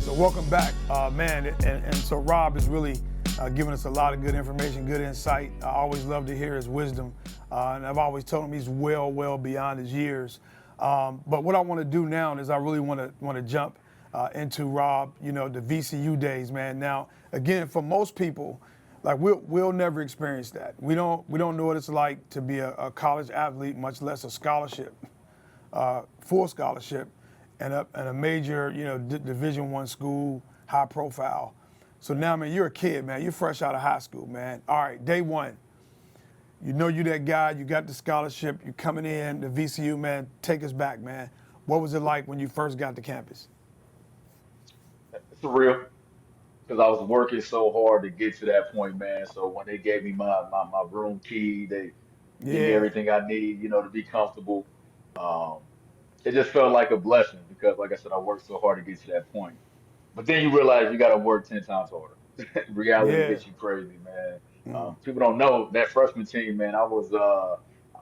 So welcome back, man. And so Rob is really giving us a lot of good information, good insight. I always love to hear his wisdom. And I've always told him he's well beyond his years. But what I want to do now is I really want to jump into Rob, the VCU days, man. Now, again, for most people, like we'll never experience that. We don't know what it's like to be a college athlete, much less a scholarship, full scholarship, and a major, Division I school, high profile. So now, man, you're a kid, man. You're fresh out of high school, man. All right, day one. You're that guy. You got the scholarship. You're coming in, the VCU, man. Take us back, man. What was it like when you first got to campus? It's surreal because I was working so hard to get to that point, man. So when they gave me my room key, they give me Yeah, everything I need, to be comfortable. Um, it just felt like a blessing because, like I said, I worked so hard to get to that point. But then you realize you got to work 10 times harder. Reality yeah. hits you crazy, man. Mm. People don't know that freshman team, man. I was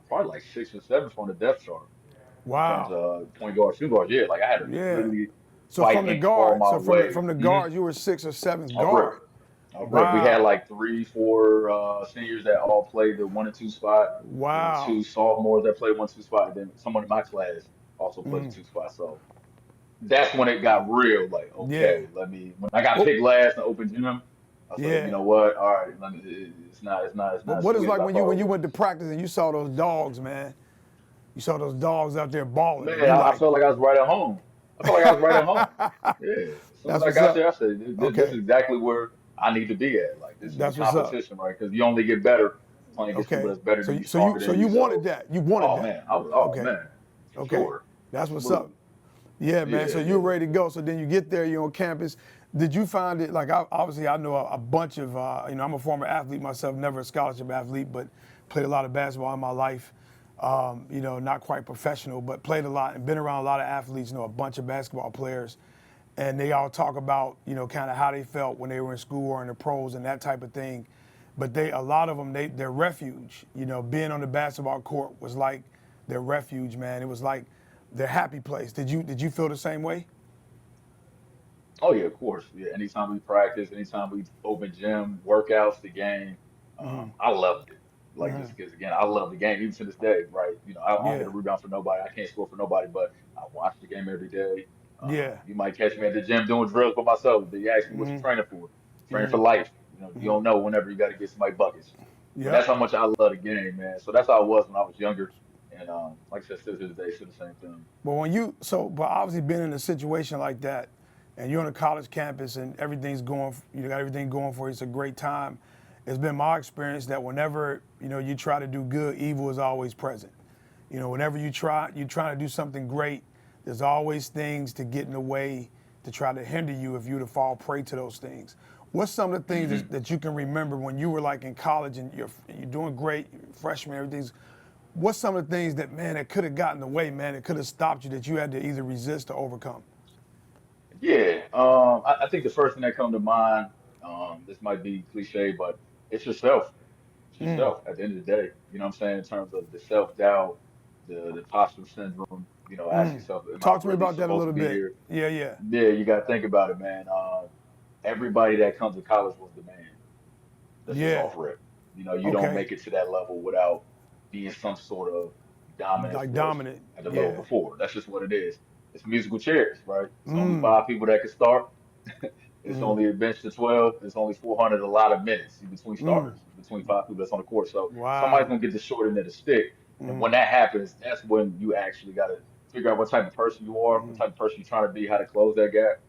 probably like 6 or 7 on the depth chart in terms Wow. of point guard, shoot guard. Yeah, like I had to Yeah. literally So fight from the and claw guard, my so from the way. from the guards, you were sixth or seventh Off rip. guard. Off rip. We had Wow. like 3, 4 seniors that all played the 1 and 2 spot, then Wow. 2 sophomores that played 1, 2 spot, and then someone in my class also played the Mm. 2 spot. So that's when it got real. Like, Yeah. okay, when I got What? picked last in open gym, I was like, you Yeah. know what? All right, it's not as What is sweet as like I when thought you it went was. to practice and you saw those dogs, man? You saw those dogs out there balling, Man, and you I like, felt like I was right at home. I felt like I was right at home. Yeah. As soon as that's I what's got up. there, I said, this Okay. is exactly where I need to be at. Like, this is the That's what's up. competition, right? Because you only get better playing against people Okay. that's better So than you you, so you stronger so than you you. wanted So, that. You wanted oh that. man, oh Okay. man, for Okay. sure, That's what's up. absolutely. Yeah, man. Yeah, So you're yeah. ready to go. So then you get there, you're on campus. Did you find it like obviously I know a bunch of I'm a former athlete myself, never a scholarship athlete, but played a lot of basketball in my life. Not quite professional, but played a lot and been around a lot of athletes. A bunch of basketball players, and they all talk about kind of how they felt when they were in school or in the pros and that type of thing. But a lot of them, their refuge. Being on the basketball court was like their refuge, man. It was like their happy place. Did you feel the same way? Oh yeah, of course. Yeah, anytime we practice, anytime we open gym, workouts, the game, I loved it. Like just because again, I love the game even to this day, right? I don't get Yeah, a rebound for nobody, I can't score for nobody, but I watch the game every day. yeah, You might catch me at the gym doing drills by myself. They ask me what you training for. Training for life. You don't know whenever you got to get somebody buckets. But yep. that's how much I love the game, man. So that's how it was when I was younger. And like I said, still to this day, still the same thing. But but obviously being in a situation like that, and you're on a college campus and everything's going, you got everything going for you. It's a great time. It's been my experience that whenever you try to do good, evil is always present. Whenever you try to do something great, there's always things to get in the way to try to hinder you if you were to fall prey to those things. What's some of the things that you can remember when you were like in college and you're doing great, you're freshman, everything's. What's some of the things that, man, that could have gotten in the way, man, that could have stopped you that you had to either resist or overcome? Yeah, I think the first thing that come to mind, this might be cliche, but it's yourself. It's yourself at the end of the day. You know what I'm saying? In terms of the self-doubt, the imposter syndrome, ask yourself, am I Talk to me really about that a supposed to little be bit. here? Yeah, yeah. Yeah, you got to think about it, man. Everybody that comes to college was the man. That's just Yeah. off rip. You don't Okay. make it to that level without being some sort of dominant Like force dominant. at the level Yeah. before. That's just what it is. It's musical chairs, right? It's only 5 people that can start. It's only a bench to 12. It's only 400 a lot of minutes in between starters, between 5 people that's on the court. So somebody's Wow. gonna get the short end of the stick. And when that happens, that's when you actually got to figure out what type of person you are, what type of person you're trying to be, how to close that gap.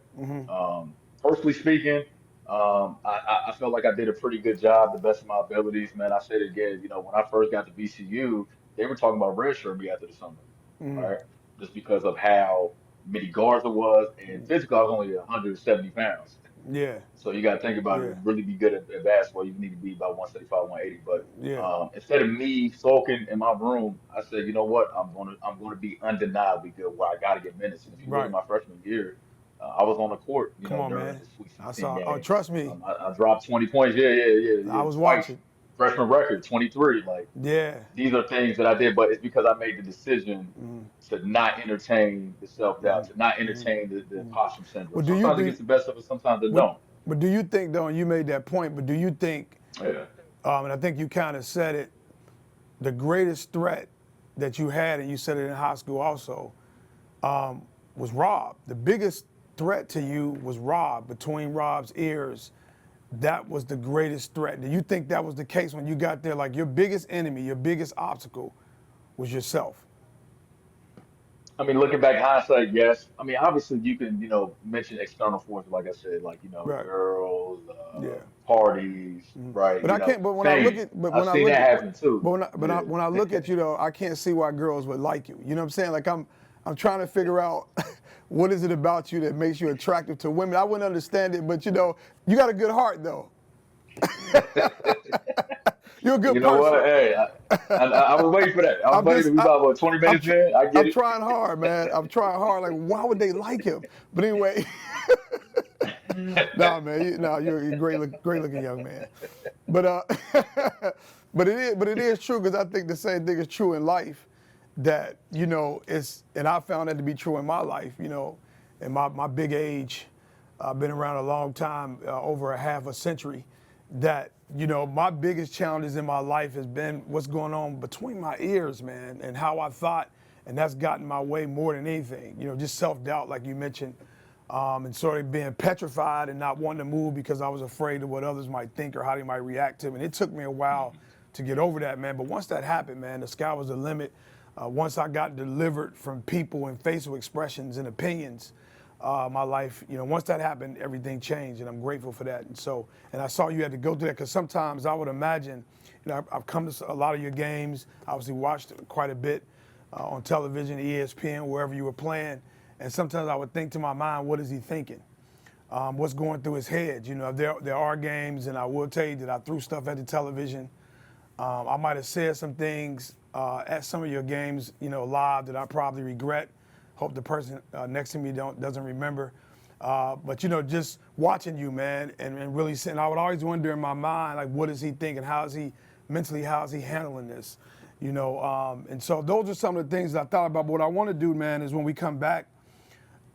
Personally speaking, I felt like I did a pretty good job, the best of my abilities. Man, I said it again. When I first got to VCU, they were talking about redshirting me after the summer, right? Just because of how many guards there was, and physically I was only 170 pounds. Yeah. So you got to think about it. Yeah. To really be good at basketball, you need to be about 175, 180. But Yeah. instead of me sulking in my room, I said, you know what? I'm gonna be undeniably good. Where I got to get minutes. And if you look at Right. my freshman year, I was on the court, Come on, during man. the Sweet I 16 saw. Oh, game. trust me. I dropped 20 points. Yeah, yeah, yeah, I yeah, was twice. watching. freshman record, 23. Like Yeah. these are things that I did, but it's because I made the decision to not entertain the self-doubt, to not entertain the imposter syndrome. But do you Sometimes it do? gets the best of us, sometimes it But, don't. but do you think though? And you made that point. But do you think? Yeah. And I think you kind of said it. The greatest threat that you had, and you said it in high school also, was Rob. The biggest threat to you was Rob. Between Rob's ears, that was the greatest threat. Do you think that was the case when you got there? Like your biggest enemy, your biggest obstacle was yourself. I mean, looking back, hindsight, yes. I mean, obviously, you can, mention external forces, like I said, like, Right. girls, Yeah. parties, right? But I can't. But when I look Fame. at, but when I've I seen look that at, happen too. when I look at you though, I can't see why girls would like you. You know what I'm saying? Like I'm trying to figure out what is it about you that makes you attractive to women. I wouldn't understand it, but you got a good heart though. You're a good You know person. what? Hey, I was waiting for that. I was waiting. We about, what, 20 minutes in? I get I'm it. trying hard, man. I'm trying hard. Like, why would they like him? But anyway, nah, man. You're a great looking young man. But but it is true because I think the same thing is true in life. That and I found that to be true in my life. In my big age, I've been around a long time, over a half a century. That my biggest challenges in my life has been what's going on between my ears, man, and how I thought, and that's gotten my way more than anything. Just self-doubt, like you mentioned, and sort of being petrified and not wanting to move because I was afraid of what others might think or how they might react to me. And it took me a while to get over that, man. But once that happened, man, the sky was the limit. Once I got delivered from people and facial expressions and opinions, my life, once that happened, everything changed, and I'm grateful for that. And I saw you had to go through that because sometimes I would imagine, I've come to a lot of your games, obviously watched quite a bit on television, ESPN, wherever you were playing, and sometimes I would think to my mind, what is he thinking? What's going through his head? There are games, and I will tell you that I threw stuff at the television. I might have said some things at some of your games, live that I probably regret. Hope the person next to me doesn't remember. But just watching you, man, and really sitting, I would always wonder in my mind, like, what is he thinking? How is he handling this? And so those are some of the things that I thought about. But what I want to do, man, is when we come back,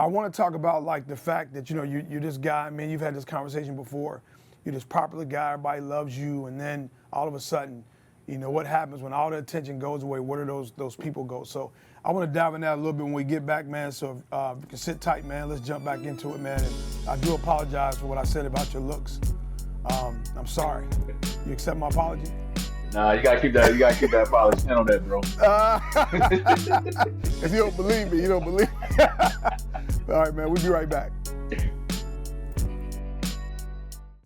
I want to talk about like the fact that, you're this guy, man, you've had this conversation before. You're this popular guy, everybody loves you, and then all of a sudden, what happens when all the attention goes away? Where do those people go? So I want to dive in that a little bit when we get back, man. So if you can sit tight, man. Let's jump back into it, man. And I do apologize for what I said about your looks. I'm sorry. You accept my apology? Nah, you gotta keep that. You gotta keep that apology. Stand on that, bro. If you don't believe me, you don't believe me. All right, man. We'll be right back.